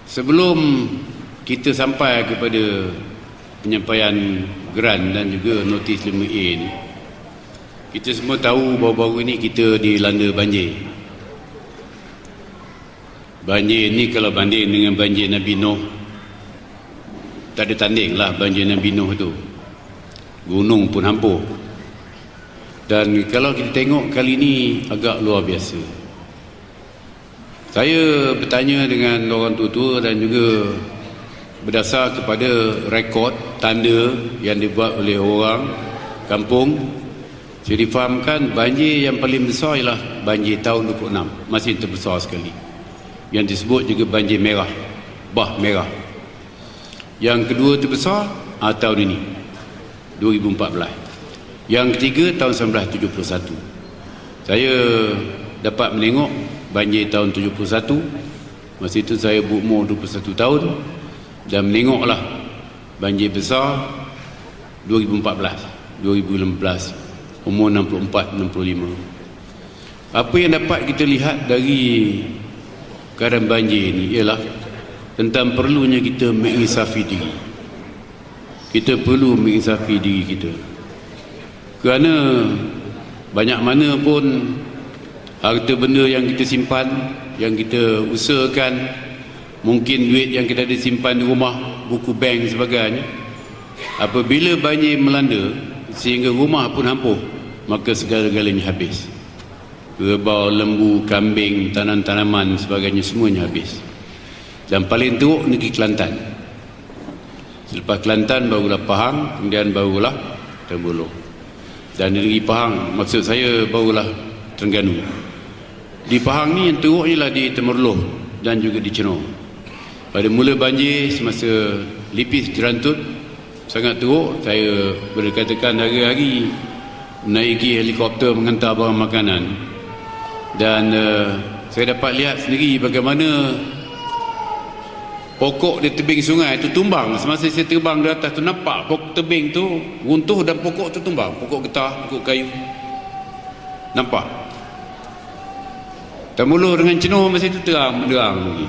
Sebelum kita sampai kepada penyampaian geran dan juga notis 5A ni, kita semua tahu baru-baru ini kita dilanda banjir. Banjir ni kalau banding dengan banjir Nabi Nuh, tak ada tanding lah banjir Nabi Nuh tu. Gunung pun hampur. Dan kalau kita tengok kali ni agak luar biasa. Saya bertanya dengan orang tua-tua dan juga berdasar kepada rekod tanda yang dibuat oleh orang kampung, saya difahamkan banjir yang paling besar ialah banjir tahun 26, masih terbesar sekali, yang disebut juga banjir merah, bah merah. Yang kedua terbesar tahun ini 2014. Yang ketiga tahun 1971. Saya dapat menengok banjir tahun 71, masa itu saya berumur 21 tahun, dan menengoklah banjir besar 2014, umur 64-65. Apa yang dapat kita lihat dari keadaan banjir ini ialah tentang perlunya kita menginsafi diri. Kita perlu menginsafi diri kita, kerana banyak mana pun harta benda yang kita simpan, yang kita usahakan, mungkin duit yang kita ada simpan di rumah, buku bank dan sebagainya, apabila banjir melanda sehingga rumah pun hampur, maka segala-galanya habis. Kerbau, lembu, kambing, tanaman-tanaman sebagainya semuanya habis. Dan paling teruk negeri Kelantan. Selepas Kelantan barulah Pahang, kemudian barulah Terbuluh. Dan di negeri Pahang, maksud saya barulah Terengganu. Di Pahang ni yang teruk ialah di Temerloh dan juga di Cenor. Pada mula banjir semasa Lipis Jerantut sangat teruk. Saya boleh katakan hari-hari menaiki helikopter mengantar barang makanan. Dan saya dapat lihat sendiri bagaimana pokok di tebing sungai itu tumbang. Semasa saya terbang di atas tu, nampak pokok tebing tu runtuh dan pokok tu tumbang. Pokok getah, pokok kayu, nampak. Temerloh dengan Cenor masa itu terang menderang lagi.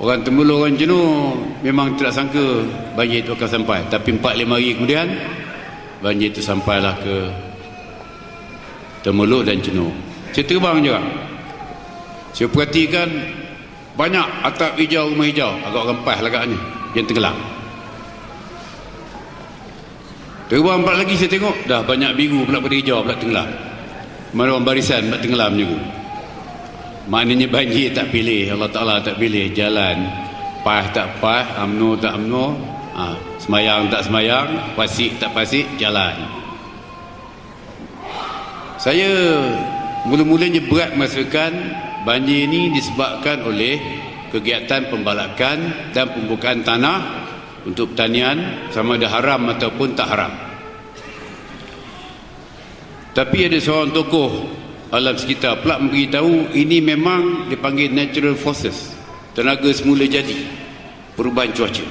Orang Temerloh, orang Cenor memang tidak sangka banjir itu akan sampai. Tapi 4-5 hari kemudian banjir itu sampailah ke Temerloh dan Cenor. Saya terbang juga, saya perhatikan banyak atap hijau, rumah hijau, agak rempas agaknya, yang tenggelam. Terbang empat lagi, saya tengok dah banyak biru pula pada hijau pula tenggelam. Mana orang barisan pula tenggelam juga. Maknanya banjir tak pilih, Allah Ta'ala tak pilih jalan, pas tak pas, UMNO tak UMNO, semayang tak semayang, pasik tak pasik, jalan. Saya mula-mulanya berat merasakan banjir ini disebabkan oleh kegiatan pembalakan dan pembukaan tanah untuk pertanian, sama ada haram ataupun tak haram. Tapi ada seorang tokoh alam sekitar pula memberitahu ini memang dipanggil natural forces, tenaga semula jadi, perubahan cuaca.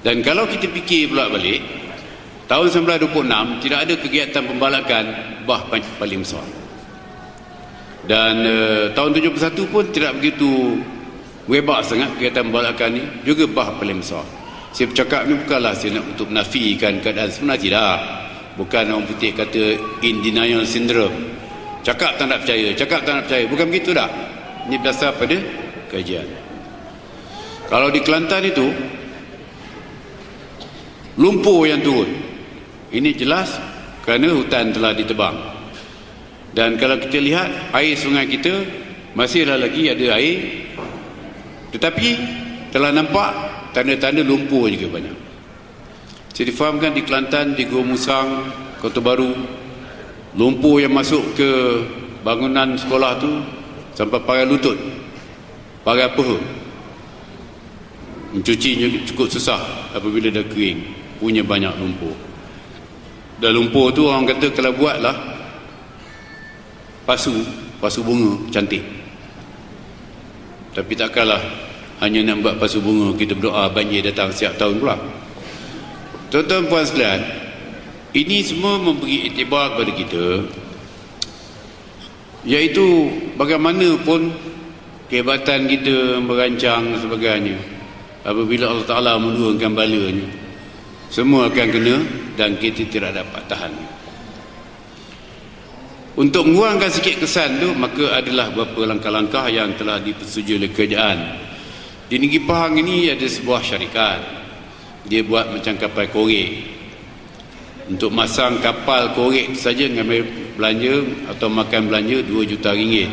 Dan kalau kita fikir pula balik, tahun 1926 tidak ada kegiatan pembalakan bah paling besar. Dan tahun 71 pun tidak begitu hebat sangat kegiatan pembalakan ni, juga bah paling besar. Saya bercakap ni bukanlah saya nak untuk menafikan keadaan sebenar, tidak. Bukan orang putih kata in denial syndrome, cakap tak nak percaya, cakap tak nak percaya, bukan begitu dah. Ini berdasar pada kajian. Kalau di Kelantan itu lumpur yang turun, ini jelas kerana hutan telah ditebang. Dan kalau kita lihat air sungai kita masihlah lagi ada air, tetapi telah nampak tanda-tanda lumpur juga banyak. Saya difahamkan di Kelantan, di Gua Musang, Kota Baru, lumpur yang masuk ke bangunan sekolah tu sampai parai lutut, parai paha. Mencucinya cukup susah apabila dah kering, punya banyak lumpur. Dan lumpur tu orang kata kalau buatlah pasu bunga cantik. Tapi takkanlah hanya nak buat pasu bunga kita berdoa banjir datang setiap tahun pula. Tuan-tuan puan sekalian, ini semua memberi iktibar kepada kita, iaitu bagaimanapun kehebatan kita merancang dan sebagainya. Apabila Allah Ta'ala menurunkan balanya, semua akan kena dan kita tidak dapat tahan. Untuk mengurangkan sikit kesan tu, maka adalah beberapa langkah-langkah yang telah dipersetujui oleh kerajaan. Di negeri Pahang ini ada sebuah syarikat, dia buat macam kapal korek. Untuk masang kapal korek saja mengambil belanja atau makan belanja 2 juta ringgit.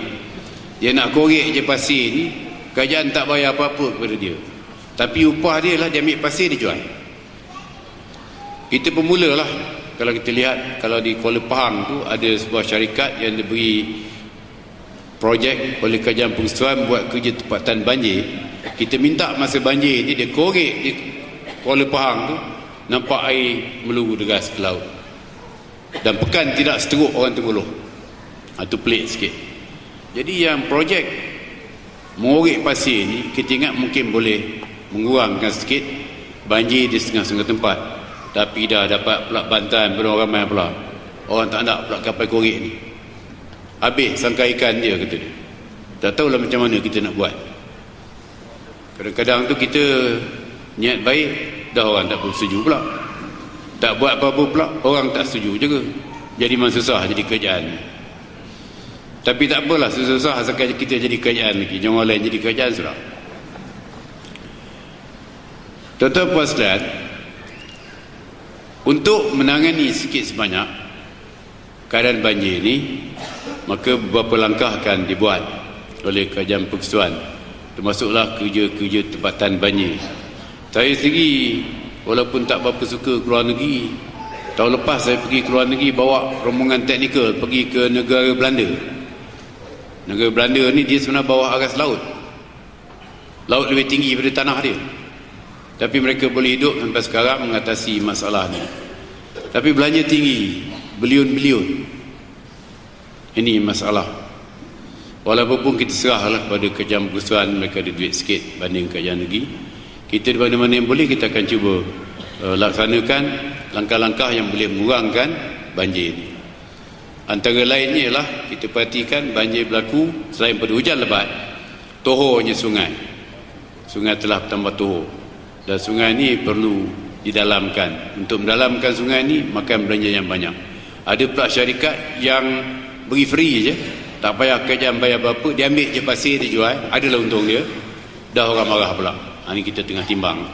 Dia nak korek je pasir ni, kerajaan tak bayar apa-apa kepada dia, tapi upah dia lah, dia ambil pasir, dia jual. Kita pemula lah. Kalau kita lihat, kalau di Kuala Pahang tu ada sebuah syarikat yang diberi projek oleh kerajaan pengurusan buat kerja tempatan banjir. Kita minta masa banjir ni dia korek di Kuala Pahang tu, nampak air meluru deras ke laut, dan pekan tidak seteruk orang Tengguluh. Itu pelik sikit. Jadi yang projek mengorek pasir ni, kita ingat mungkin boleh mengurangkan sikit banjir di setengah-setengah tempat, tapi dah dapat pula bantahan pada orang ramai pula. Orang tak nak pula kapal korek ni, habis sangka ikan dia, kata dia. Tak tahulah macam mana kita nak buat. Kadang-kadang tu kita niat baik, dah orang tak setuju pula. Tak buat apa-apa pula, orang tak setuju juga. Jadi memang susah jadi kerajaan. Tapi tak apalah, susah-susah asalkan kita jadi kerajaan lagi. Jangan orang lain jadi kerajaan sudah. Tuan-tuan puan sekalian, untuk menangani sikit sebanyak keadaan banjir ni, maka beberapa langkah akan dibuat oleh kerajaan persekutuan, termasuklah kerja-kerja tempatan banjir. Saya sendiri walaupun tak berapa suka keluar negeri, tahun lepas saya pergi keluar negeri bawa rombongan teknikal pergi ke negara Belanda. Negara Belanda ni dia sebenarnya bawah aras laut. Laut lebih tinggi daripada tanah dia, tapi mereka boleh hidup sampai sekarang mengatasi masalah ni. Tapi belanja tinggi, bilion-bilion. Ini masalah. Walaupun kita serahlah pada kerajaan persekutuan, mereka ada duit sikit banding kerajaan negeri. Kita di mana-mana yang boleh, kita akan cuba laksanakan langkah-langkah yang boleh mengurangkan banjir ini. Antara lainnya ialah kita perhatikan banjir berlaku selain pada hujan lebat, tohornya sungai. Sungai telah bertambah tohor, dan sungai ini perlu didalamkan. Untuk mendalamkan sungai ini, makan belanja yang banyak. Ada pula syarikat yang beri free je, tak payah kerajaan bayar berapa, dia ambil je pasir, dia jual, adalah untung dia. Dah orang marah pula. Ini kita tengah timbang.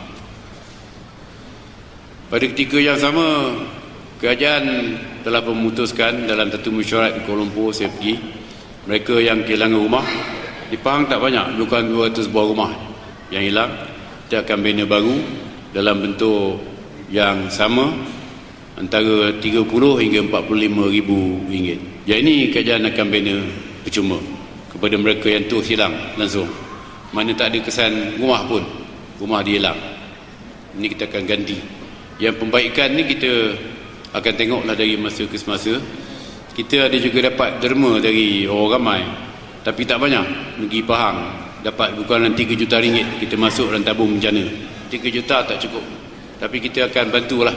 Pada ketika yang sama, kerajaan telah memutuskan dalam satu mesyuarat di Kuala Lumpur, saya pergi, mereka yang kehilangan rumah di Pahang tak banyak, bukan 200 buah rumah yang hilang. Kita akan bina baru dalam bentuk yang sama, antara 30 hingga 45 ribu ringgit. Yang ini kerajaan akan bina percuma kepada mereka yang tu hilang langsung, mana tak ada kesan rumah pun, rumah dia hilang. Ini kita akan ganti. Yang pembaikan ni kita akan tengoklah dari masa ke semasa. Kita ada juga dapat derma dari orang ramai, tapi tak banyak. Negeri Pahang dapat bukan 3 juta ringgit kita masuk dalam tabung bencana. 3 juta tak cukup, tapi kita akan bantulah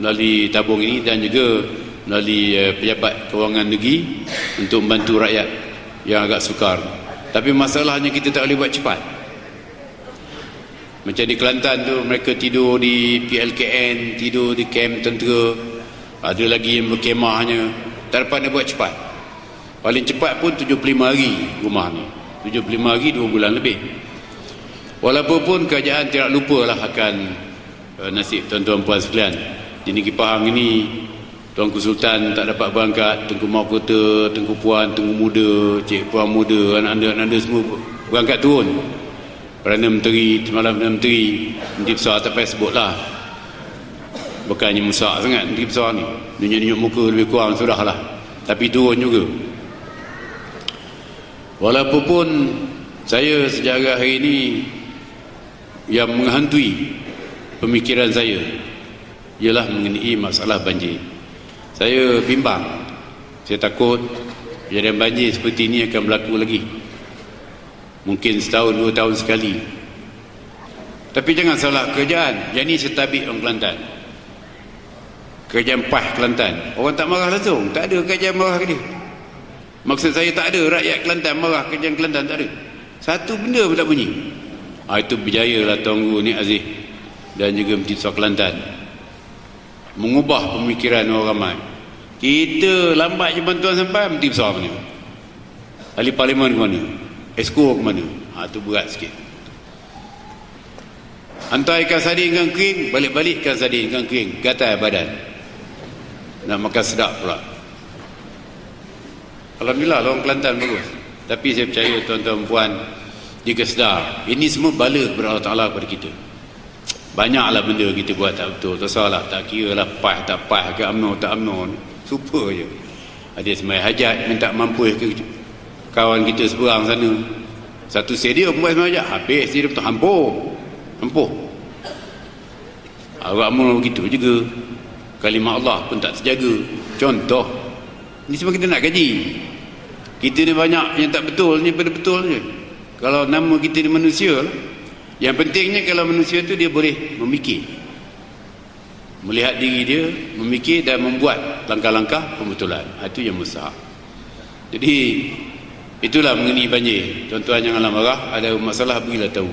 melalui tabung ini dan juga melalui pejabat kewangan negeri untuk membantu rakyat yang agak sukar. Tapi masalahnya kita tak boleh buat cepat. Macam di Kelantan tu, mereka tidur di PLKN, tidur di kem tentera, ada lagi yang berkemahnya, tak dapat nak buat cepat. Paling cepat pun 75 hari rumah ni, 75 hari 2 bulan lebih. Walaupun kerajaan tidak lupalah akan nasib tuan-tuan puan sekalian. Di negeri Pahang ini, Tuanku Sultan tak dapat berangkat, Tengku Mahkota, Tengku Puan, Tengku Muda, Cik Puan Muda, anak-anak semua berangkat turun. Perdana Menteri, semalam Perdana Menteri, Menteri Besar tak payah sebut lah, bukannya mesak sangat Menteri Besar ni, nunjuk-nunjuk muka lebih kurang sudah lah, tapi turun juga. Walaupun saya sejak hari ini yang menghantui pemikiran saya ialah mengenai masalah banjir. Saya bimbang, saya takut kejadian banjir seperti ini akan berlaku lagi, mungkin setahun 2 tahun sekali. Tapi jangan salah kerajaan, yang ini setabik orang Kelantan, kerajaan PAH Kelantan. Orang tak marah langsung, tak ada kerajaan marah ke dia. Maksud saya tak ada rakyat Kelantan marah kerajaan Kelantan, tak ada. Satu benda pun tak bunyi. Itu berjayalah Tuan Guru ni Aziz dan juga Masjid Suar Kelantan mengubah pemikiran orang ramai. Kita lambat je bantuan sampai, Menteri Besar mana, ahli parlimen ke mana, Esko ke mana. Itu berat sikit. Hantar ikan sardin ikan kering, balik-balik ikan sardin ikan kering, gatal badan, nak makan sedap pula. Alhamdulillah orang Kelantan bagus. Tapi saya percaya tuan-tuan puan jika sedar, ini semua bala kepada Allah Ta'ala kepada kita. Banyaklah benda kita buat tak betul, tak salah, tak kira lah pas tak pas ke UMNO tak UMNO, super je. Ada semai hajat minta mampu ke kawan kita seberang sana, satu stadium buat semai hajat, habis dia betul hampuh. Orang UMNO begitu juga, kalimah Allah pun tak terjaga. Contoh ni semua kita nak gaji, kita ni banyak yang tak betul ni pada betul je. Kalau nama kita ni manusia lah. Yang pentingnya kalau manusia tu dia boleh memikir, melihat diri dia, memikir dan membuat langkah-langkah pembetulan. Itu yang besar. Jadi itulah mengenai banjir. Tuan-tuan janganlah marah, ada masalah berilah tahu.